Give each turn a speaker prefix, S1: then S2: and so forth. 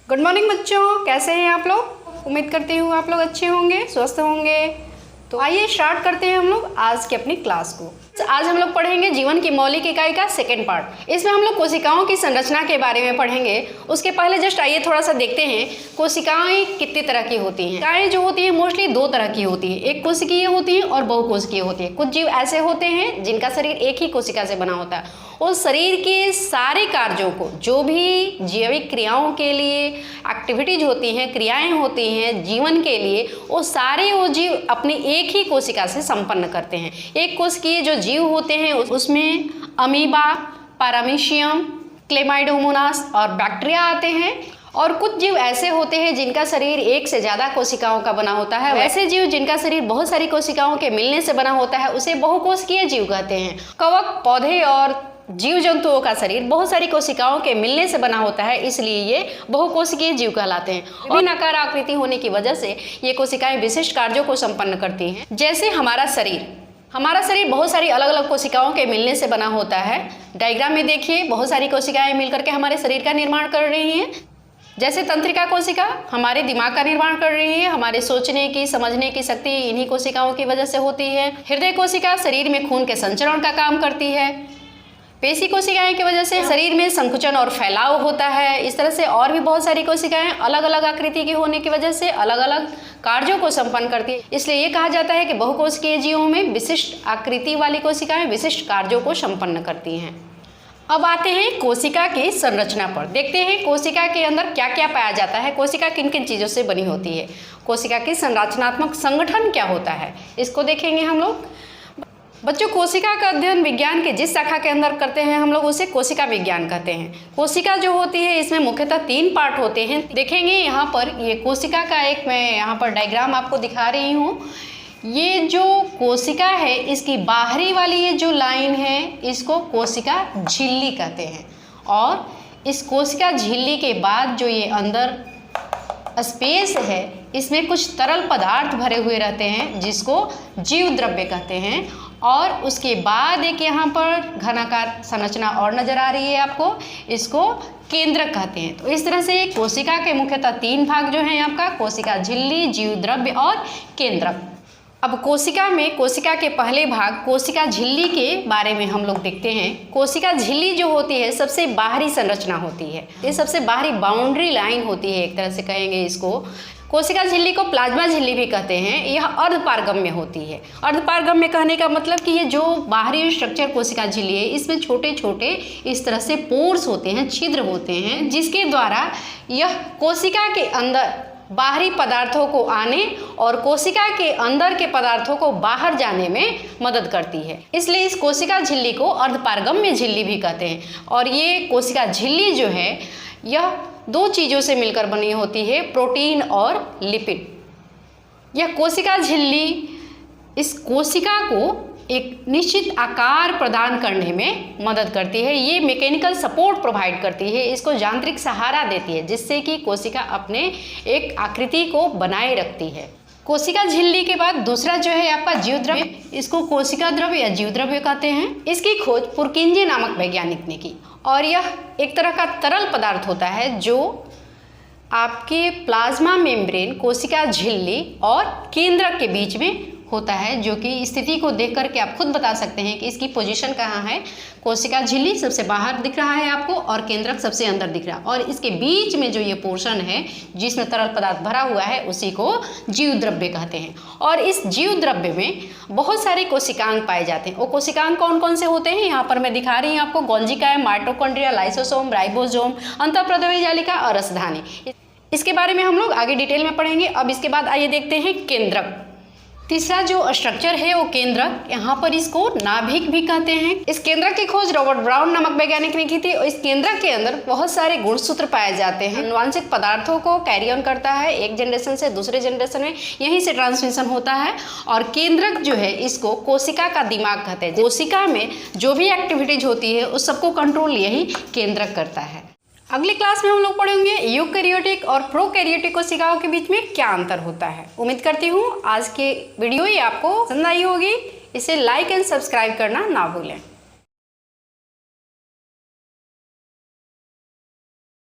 S1: Good morning बच्चों, कैसे हैं आप लोग। उम्मीद करती हूँ आप लोग अच्छे होंगे, स्वस्थ होंगे। तो आइए स्टार्ट करते हैं हम लोग आज की अपनी क्लास को। आज हम लोग पढ़ेंगे जीवन की मौलिक इकाई का सेकेंड पार्ट। इसमें हम लोग कोशिकाओं की संरचना के बारे में पढ़ेंगे। उसके पहले जस्ट आइए थोड़ा सा देखते हैं कोशिकाएं कितनी तरह की होती हैं। कोशिकाएं जो होती हैं मोस्टली दो तरह की होती है, एक कोशिकीय होती है और बहुकोशिकीय होती है। कुछ जीव ऐसे होते हैं जिनका शरीर एक ही कोशिका से बना होता है। उस शरीर के सारे कार्यों को, जो भी जैविक क्रियाओं के लिए एक्टिविटीज होती हैं, क्रियाएं होती हैं जीवन के लिए, वो सारे वो जीव अपनी एक ही कोशिका से संपन्न करते हैं। एक कोशिकीय जो जीव होते हैं उसमें अमीबा, पैरामीशियम, क्लेमाइडोमोनास और बैक्टीरिया आते हैं। और कुछ जीव ऐसे होते हैं जिनका शरीर एक से ज़्यादा कोशिकाओं का बना होता है। वैसे जीव जिनका शरीर बहुत सारी कोशिकाओं के मिलने से बना होता है उसे बहुकोशिकीय जीव कहते हैं। कवक, पौधे और जीव जंतुओं का शरीर बहुत सारी कोशिकाओं के मिलने से बना होता है, इसलिए ये बहुकोशिकीय जीव कहलाते हैं। विभिन्न आकार आकृति होने की वजह से ये कोशिकाएं विशिष्ट कार्यों को संपन्न करती हैं। जैसे हमारा शरीर बहुत सारी अलग अलग कोशिकाओं के मिलने से बना होता है। डायग्राम में देखिए, बहुत सारी कोशिकाएं मिलकर के हमारे शरीर का निर्माण कर रही हैं। जैसे तंत्रिका कोशिका हमारे दिमाग का निर्माण कर रही है, हमारे सोचने की, समझने की शक्ति इन्हीं कोशिकाओं की वजह से होती है। हृदय कोशिका शरीर में खून के संचरण का काम करती है। पेशी कोशिकाएं की वजह से शरीर में संकुचन और फैलाव होता है। इस तरह से और भी बहुत सारी कोशिकाएं अलग अलग आकृति की होने की वजह से अलग अलग कार्यों को संपन्न करती है। इसलिए ये कहा जाता है कि बहुकोशिकीय जीवों में विशिष्ट आकृति वाली कोशिकाएं विशिष्ट कार्यों को संपन्न करती हैं। अब आते हैं कोशिका की संरचना पर। देखते हैं कोशिका के अंदर क्या क्या पाया जाता है, कोशिका किन किन चीज़ों से बनी होती है, कोशिका की संरचनात्मक संगठन क्या होता है, इसको देखेंगे हम लोग। बच्चों, कोशिका का अध्ययन विज्ञान के जिस शाखा के अंदर करते हैं हम लोग उसे कोशिका विज्ञान कहते हैं। कोशिका जो होती है इसमें मुख्यतः 3 पार्ट होते हैं। देखेंगे यहाँ पर ये कोशिका का एक मैं यहाँ पर डायग्राम आपको दिखा रही हूँ। ये जो कोशिका है इसकी बाहरी वाली ये जो लाइन है इसको कोशिका झिल्ली कहते हैं। और इस कोशिका झिल्ली के बाद जो ये अंदर स्पेस है इसमें कुछ तरल पदार्थ भरे हुए रहते हैं जिसको जीव द्रव्य कहते हैं। और उसके बाद एक यहाँ पर घनाकार संरचना और नजर आ रही है आपको, इसको केंद्रक कहते हैं। तो इस तरह से कोशिका के मुख्यतः 3 भाग जो हैं आपका, कोशिका झिल्ली, जीव द्रव्य और केंद्रक। अब कोशिका में कोशिका के पहले भाग कोशिका झिल्ली के बारे में हम लोग देखते हैं। कोशिका झिल्ली जो होती है सबसे बाहरी संरचना होती है, ये सबसे बाहरी बाउंड्री लाइन होती है, एक तरह से कहेंगे इसको। कोशिका झिल्ली को प्लाज्मा झिल्ली भी कहते हैं। यह अर्धपारगम्य होती है। अर्धपारगम्य कहने का मतलब कि ये जो बाहरी स्ट्रक्चर कोशिका झिल्ली है इसमें छोटे छोटे इस तरह से पोर्स होते हैं, छिद्र होते हैं, जिसके द्वारा यह कोशिका के अंदर बाहरी पदार्थों को आने और कोशिका के अंदर के पदार्थों को बाहर जाने में मदद करती है। इसलिए इस कोशिका झिल्ली को अर्धपारगम्य झिल्ली भी कहते हैं। और ये कोशिका झिल्ली जो है यह 2 चीज़ों से मिलकर बनी होती है, प्रोटीन और लिपिड। यह कोशिका झिल्ली इस कोशिका को एक निश्चित आकार प्रदान करने में मदद करती है। ये मैकेनिकल सपोर्ट प्रोवाइड करती है, इसको यांत्रिक सहारा देती है, जिससे कि कोशिका अपने एक आकृति को बनाए रखती है। कोशिका झिल्ली के बाद दूसरा जो है आपका जीव द्रव्य, इसको कोशिका द्रव्य या जीव द्रव्य कहते हैं। इसकी खोज पुरकिंजे नामक वैज्ञानिक ने की। और यह एक तरह का तरल पदार्थ होता है जो आपके प्लाज्मा मेम्ब्रेन, कोशिका झिल्ली और केंद्रक के बीच में होता है, जो कि स्थिति को देख करके आप खुद बता सकते हैं कि इसकी पोजीशन कहाँ है। कोशिका झिल्ली सबसे बाहर दिख रहा है आपको और केंद्रक सबसे अंदर दिख रहा है। और इसके बीच में जो ये पोर्शन है जिसमें तरल पदार्थ भरा हुआ है उसी को जीव द्रव्य कहते हैं। और इस जीव द्रव्य में बहुत सारे कोशिकांग पाए जाते हैं। वो कोशिकांग कौन कौन से होते हैं यहाँ पर मैं दिखा रही हूँ आपको। गोल्जिकाएं, माइटोकॉन्ड्रिया, लाइसोसोम, राइबोसोम, अंतःप्रद्रव्य जालिका और रसधानी। इसके बारे में हम लोग आगे डिटेल में पढ़ेंगे। अब इसके बाद आइए देखते हैं केंद्रक। तीसरा जो स्ट्रक्चर है वो केंद्रक, यहाँ पर इसको नाभिक भी कहते हैं। इस केंद्रक की खोज रॉबर्ट ब्राउन नामक वैज्ञानिक ने की थी। और इस केंद्रक के अंदर बहुत सारे गुणसूत्र पाए जाते हैं। आनुवांशिक पदार्थों को कैरी ऑन करता है एक जनरेशन से दूसरे जनरेशन में, यहीं से ट्रांसमिशन होता है। और केंद्रक जो है इसको कोशिका का दिमाग कहते हैं। कोशिका में जो भी एक्टिविटीज होती है उस सबको कंट्रोल यही केंद्रक करता है। अगली क्लास में हम लोग पढ़ेंगे यूकैरियोटिक और प्रोकैरियोटिक कोशिकाओं के बीच में क्या अंतर होता है। उम्मीद करती हूँ आज के वीडियो ही आपको पसंद आई होगी। इसे लाइक एंड सब्सक्राइब करना ना भूलें।